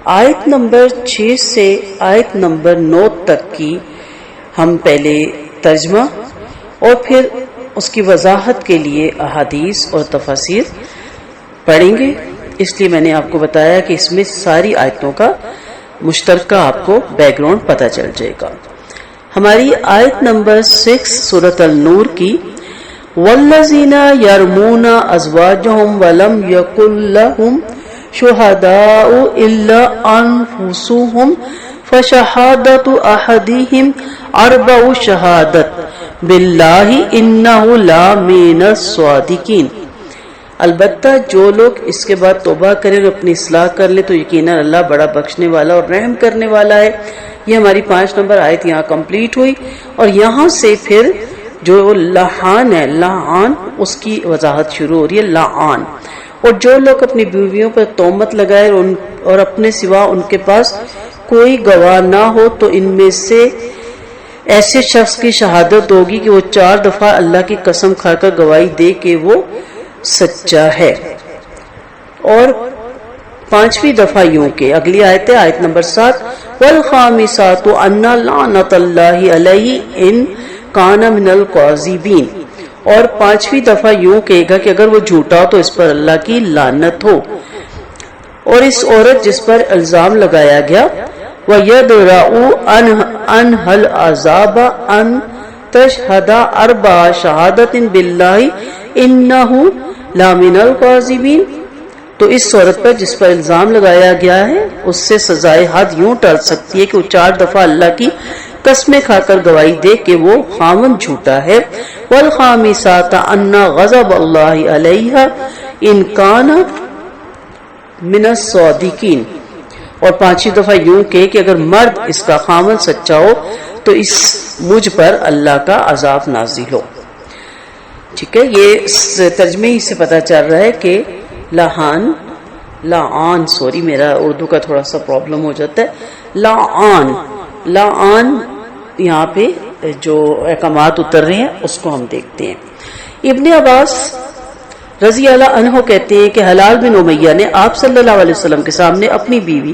آیت نمبر 6 سے آیت نمبر 9 تک کی ہم پہلے ترجمہ اور پھر اس کی وضاحت کے لیے احادیث اور تفاسیر پڑھیں گے. اس لیے میں نے آپ کو بتایا کہ اس میں ساری آیتوں کا مشترکہ آپ کو بیک گراؤنڈ پتہ چل جائے گا. ہماری آیت نمبر 6 سورۃ النور کی والذین یرمون ازواجہم ولم یکن لہم شہداء الا انفسہم فشہادۃ احدہم اربع شہادت باللہ انہ لمن الصادقین. البتہ جو لوگ اس کے بعد توبہ کریں اور اپنی اصلاح کر لیں تو یقیناً اللہ بڑا بخشنے والا اور رحم کرنے والا ہے. یہ ہماری 5 نمبر آیت یہاں کمپلیٹ ہوئی اور یہاں سے پھر جو لعان ہے، لعان اس کی وضاحت شروع ہو رہی ہے. لعان اور جو لوگ اپنی بیویوں پر تہمت لگائے اور اپنے سوا ان کے پاس کوئی گواہ نہ ہو تو ان میں سے ایسے شخص کی شہادت ہوگی کہ وہ 4 دفعہ اللہ کی قسم کھا کر گواہی دے کہ وہ سچا ہے، اور 5ویں دفعہ یوں کہ اگلی آیت ہے آیت نمبر 7 والخامسات ان لعنت اللہ علیہ ان کان من الکاذبین. اور 5ویں دفعہ یوں کہے گا کہ اگر وہ جھوٹا ہو تو اس پر اللہ کی لعنت ہو. اور اس عورت جس پر الزام لگایا گیا وَيَدْرَأُ عَنْهَا الْعَذَابَ أَن تَشْهَدَ 4 شَهَادَةٍ بِاللَّهِ إِنَّهُ لَمِنَ الْكَاذِبِينَ. تو اس عورت پر جس پر الزام لگایا گیا ہے اس سے سزائے حد یوں ٹل سکتی ہے کہ وہ 4 دفعہ اللہ کی قسمیں کھا کر گواہی دے کہ وہ خاوند جھوٹا ہے. والخامسات ان غضب اللہ علیہ ان کان من الصادقین. اور 5ویں دفعہ یوں کہ اگر مرد اس کا خاوند سچا ہو تو اس مجھ پر اللہ کا عذاب نازل ہو. ٹھیک ہے، یہ ترجمے ہی سے پتہ چل رہا ہے کہ لعان سوری میرا اردو کا تھوڑا سا پرابلم ہو جاتا ہے. لعان یہاں پہ جو احکامات اتر رہے ہیں اس کو ہم دیکھتے ہیں. ابن عباس رضی اللہ عنہ کہتے ہیں کہ حلال بن امیہ نے آپ صلی اللہ علیہ وسلم کے سامنے اپنی بیوی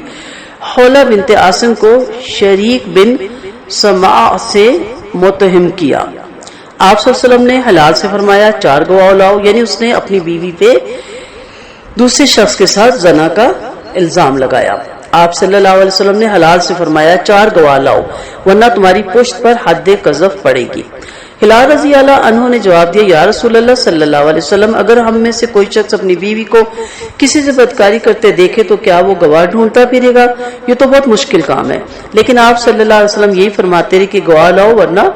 حولہ بنت عاصم کو شریک بن سماع سے متہم کیا. آپ صلی اللہ علیہ وسلم نے حلال سے فرمایا 4 گواہ لاؤ، یعنی اس نے اپنی بیوی پہ دوسرے شخص کے ساتھ زنا کا الزام لگایا. آپ صلی اللہ علیہ وسلم نے حلال سے فرمایا 4 گواہ لاؤ ورنہ تمہاری پشت پر حد قذف پڑے گی. ہلال رضی اللہ عنہ نے جواب دیا یا رسول اللہ صلی اللہ علیہ وسلم اگر ہم میں سے کوئی شخص اپنی بیوی کو کسی سے بدکاری کرتے دیکھے تو کیا وہ گواہ ڈھونڈتا پھرے گا؟ یہ تو بہت مشکل کام ہے. لیکن آپ صلی اللہ علیہ وسلم یہی فرماتے رہے کہ گواہ لاؤ ورنہ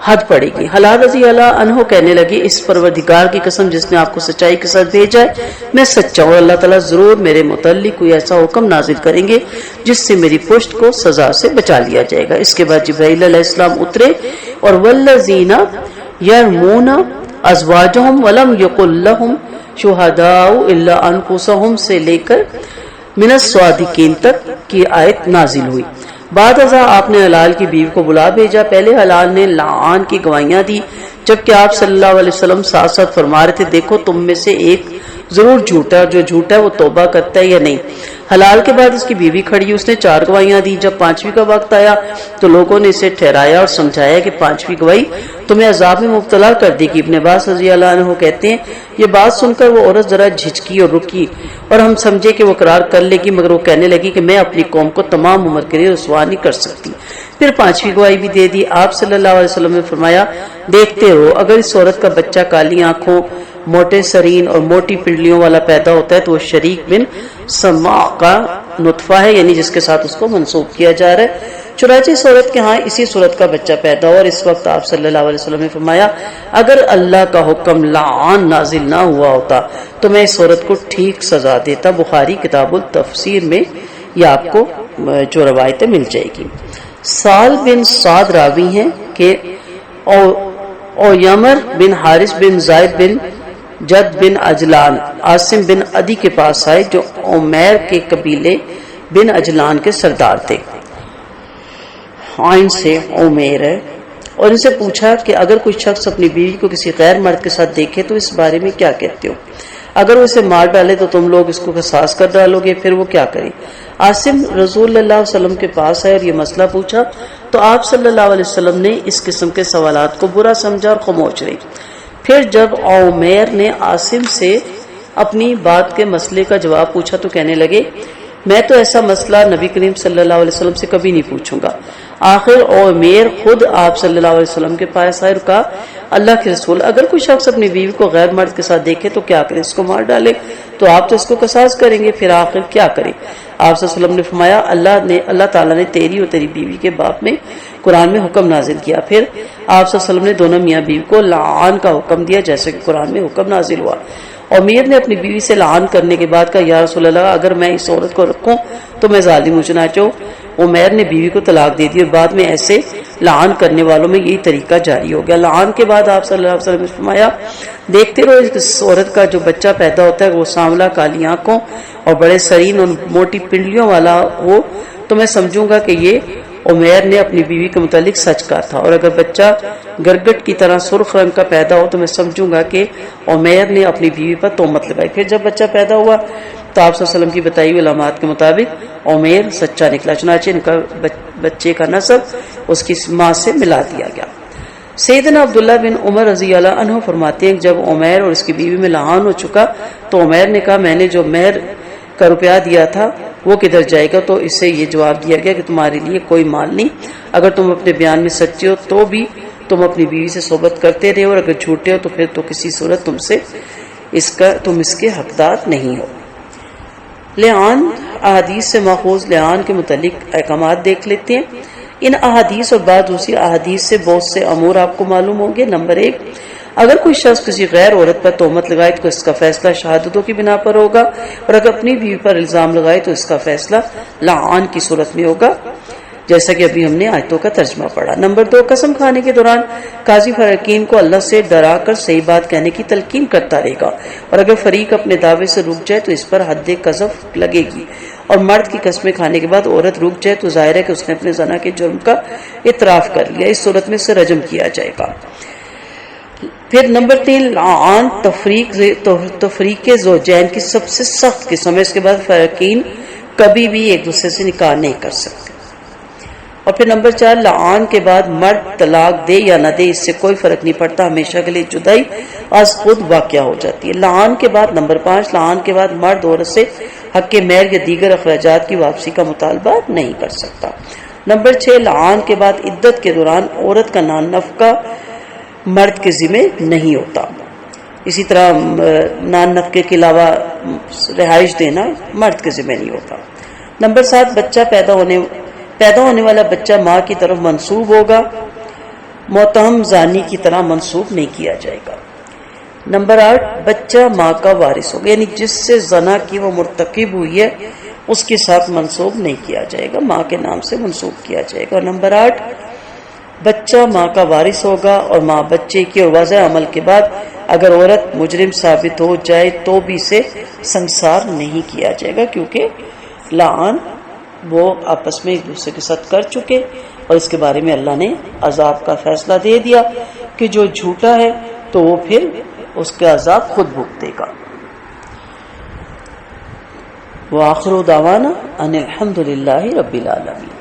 حد پڑے گی. حلال رضی اللہ عنہ کہنے لگے اس پروردگار کی قسم جس نے آپ کو سچائی کے ساتھ بھیجا ہے میں سچا ہوں. اللہ تعالیٰ ضرور میرے متعلق کوئی ایسا حکم نازل کریں گے جس سے میری پشت کو سزا سے بچا لیا جائے گا. اس کے بعد جبرائیل علیہ السلام اترے اور والذین یرمون ازواجہم ولم یکن لہم شہداء الا انفسہم سے لے کر من الصادقین تک کی آیت نازل ہوئی. بعد ازاں آپ نے حلال کی بیوی کو بلا بھیجا. پہلے حلال نے لعان کی گواہیاں دی جبکہ آپ صلی اللہ علیہ وسلم ساتھ ساتھ فرما رہے تھے دیکھو تم میں سے ایک ضرور جھوٹا، جو جھوٹا ہے وہ توبہ کرتا ہے یا نہیں. حلال کے بعد اس کی بیوی کھڑی، اس نے 4 گواہیاں دی. جب 5ویں کا وقت آیا تو لوگوں نے اسے ٹھہرایا اور سمجھایا کہ 5ویں گواہی تمہیں عذاب میں مبتلا کر دے گی. ابن عباس رضی اللہ عنہ کہتے ہیں یہ بات سن کر وہ عورت ذرا جھجکی اور رکی اور ہم سمجھے کہ وہ اقرار کر لے گی، مگر وہ کہنے لگی کہ میں اپنی قوم کو تمام عمر کے لیے رسوا نہیں کر سکتی. پھر 5ویں گواہی بھی دے دی. آپ صلی اللہ علیہ وسلم نے فرمایا دیکھتے ہو اگر اس عورت کا بچہ کالی آنکھوں، موٹے سرین اور موٹی پنڈلیوں والا پیدا ہوتا ہے تو وہ شریک بن سماع کا نطفہ ہے، یعنی جس کے ساتھ اس کو منسوب کیا جا رہا ہے. چنانچہ اس عورت کے ہاں اسی صورت کا بچہ پیدا ہوا اور اس وقت آپ صلی اللہ علیہ وسلم نے فرمایا اگر اللہ کا حکم لعان نازل نہ ہوا ہوتا تو میں اس عورت کو ٹھیک سزا دیتا. بخاری کتاب التفسیر میں یہ آپ کو جو روایتیں مل جائے گی. سال بن سعد راوی ہیں کہ اویمر بن حارث بن زائد بن جد بن اجلان عاصم بن عدی کے پاس آئے جو عمیر کے قبیلے بن اجلان کے سردار تھے. عین سے عمیر ہے. اور ان سے پوچھا کہ اگر کوئی شخص اپنی بیوی کو کسی غیر مرد کے ساتھ دیکھے تو اس بارے میں کیا کہتے ہو؟ اگر وہ اسے مار ڈالے تو تم لوگ اس کو قصاص کر ڈالو گے، پھر وہ کیا کرے؟ عاصم رسول اللہ علیہ وسلم کے پاس آئے اور یہ مسئلہ پوچھا تو آپ صلی اللہ علیہ وسلم نے اس قسم کے سوالات کو برا سمجھا اور خاموش رہی۔ پھر جب عمیر نے عاصم سے اپنی بات کے مسئلے کا جواب پوچھا تو کہنے لگے میں تو ایسا مسئلہ نبی کریم صلی اللہ علیہ وسلم سے کبھی نہیں پوچھوں گا۔ آخر عمیر خود آپ صلی اللہ علیہ وسلم کے پاس آئے اور کہا اللہ کے رسول، اگر کوئی شخص اپنی بیوی کو غیر مرد کے ساتھ دیکھے تو کیا کرے؟ اس کو مار ڈالے تو آپ تو اس کو قصاص کریں گے، پھر آخر کیا کرے؟ آپ صلی اللہ علیہ وسلم نے فرمایا اللہ تعالیٰ نے تیری اور تیری بیوی کے باب میں قرآن میں حکم نازل کیا۔ پھر آپ صلی اللہ علیہ وسلم نے دونوں میاں بیوی کو لعان کا حکم دیا جیسے کہ قرآن میں حکم نازل ہوا۔ عمیر نے اپنی بیوی سے لعان کرنے کے بعد کہا یا رسول اللہ، اگر میں اس عورت کو رکھوں تو میں ظالم ہوں۔ چنانچہ عمیر نے بیوی کو طلاق دے دی اور بعد میں ایسے لعان کرنے والوں میں یہی طریقہ جاری ہو گیا۔ لعان کے بعد آپ صلی اللہ علیہ وسلم نے فرمایا دیکھتے رہو اس عورت کا جو بچہ پیدا ہوتا ہے وہ سانولا کالی آنکھوں اور بڑے سرین اور موٹی پنڈلیوں والا ہو تو میں سمجھوں گا کہ یہ عمیر نے اپنی بیوی کے متعلق سچ کہا تھا، اور اگر بچہ گرگٹ کی طرح سرخ رنگ کا پیدا ہو تو میں سمجھوں گا کہ عمیر نے اپنی بیوی پر تہمت لگائی۔ پھر جب بچہ پیدا ہوا تو آپ صلی اللہ علیہ وسلم کی بتائی ہوئی علامات کے مطابق عمیر سچا نکلا، چنانچہ ان کا بچے کا نسب اس کی ماں سے ملا دیا گیا۔ سیدنا عبداللہ بن عمر رضی اللہ عنہ فرماتے ہیں جب عمیر اور اس کی بیوی میں لعان ہو چکا تو عمیر نے کہا میں نے جو مہر کا روپیہ دیا تھا وہ کدھر جائے گا؟ تو اس سے یہ جواب دیا گیا کہ تمہارے لیے کوئی مال نہیں، اگر تم اپنے بیان میں سچے ہو تو بھی تم اپنی بیوی سے صحبت کرتے رہے اور اگر جھوٹے ہو تو پھر تو کسی صورت تم اس کے حقدار نہیں ہو۔ لعان احادیث سے ماخوذ لعان کے متعلق احکامات دیکھ لیتے ہیں۔ ان احادیث اور بعض دوسری احادیث سے بہت سے امور آپ کو معلوم ہوں گے۔ نمبر 1، اگر کوئی شخص کسی غیر عورت پر تہمت لگائے تو اس کا فیصلہ شہادتوں کی بنا پر ہوگا، اور اگر اپنی بیوی پر الزام لگائے تو اس کا فیصلہ لعان کی صورت میں ہوگا، جیسا کہ ابھی ہم نے آیتوں کا ترجمہ پڑھا۔ نمبر 2، قسم کھانے کے دوران قاضی فریقین کو اللہ سے ڈرا کر صحیح بات کہنے کی تلقین کرتا رہے گا، اور اگر فریق اپنے دعوے سے رک جائے تو اس پر حد قذف لگے گی، اور مرد کی قسمیں کھانے کے بعد عورت رک جائے تو ظاہر ہے کہ اس نے اپنے زنا کے جرم کا اعتراف کر لیا، اس صورت میں اسے رجم کیا جائے گا۔ پھر نمبر 3، لعان تفریق زوجین کی سب سے سخت قسم ہے، اس کے بعد فریقین کبھی بھی ایک دوسرے سے نکاح نہیں کر سکتے۔ اور پھر نمبر 4، لعان کے بعد مرد طلاق دے یا نہ دے اس سے کوئی فرق نہیں پڑتا، ہمیشہ کے لیے جدائی از خود واقع ہو جاتی ہے۔ لعان کے بعد نمبر 5، لعان کے بعد مرد عورت سے حق مہر یا دیگر اخراجات کی واپسی کا مطالبہ نہیں کر سکتا۔ نمبر 6، لعان کے بعد عدت کے دوران عورت کا نان نفقہ مرد کے ذمہ نہیں ہوتا، اسی طرح نان نفقے کے علاوہ رہائش دینا مرد کے ذمہ نہیں ہوتا۔ نمبر 7، بچہ پیدا ہونے والا بچہ ماں کی طرف منسوب ہوگا، متہم زانی کی طرح منسوب نہیں کیا جائے گا۔ نمبر 8، بچہ ماں کا وارث ہوگا، یعنی جس سے زنا کی وہ مرتکب ہوئی ہے اس کے ساتھ منسوب نہیں کیا جائے گا، ماں کے نام سے منسوب کیا جائے گا۔ نمبر 8، بچہ ماں کا وارث ہوگا اور ماں بچے کی، اور واضح عمل کے بعد اگر عورت مجرم ثابت ہو جائے تو بھی اسے سنسار نہیں کیا جائے گا، کیونکہ لعان وہ آپس میں ایک دوسرے کے ساتھ کر چکے، اور اس کے بارے میں اللہ نے عذاب کا فیصلہ دے دیا کہ جو جھوٹا ہے تو وہ پھر اس کا عذاب خود بھگتے گا۔ وآخر دعوانا ان الحمد للہ رب العالمین۔